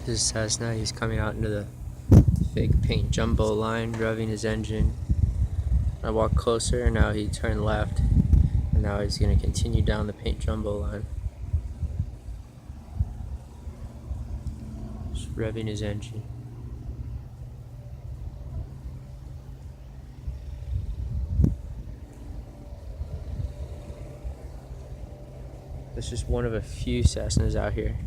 This is Cessna. He's coming out into the fake paint jumbo line, revving his engine. I walked closer, and now he turned left, and now he's going to continue down the paint jumbo line. Just revving his engine. This is one of a few Cessnas out here.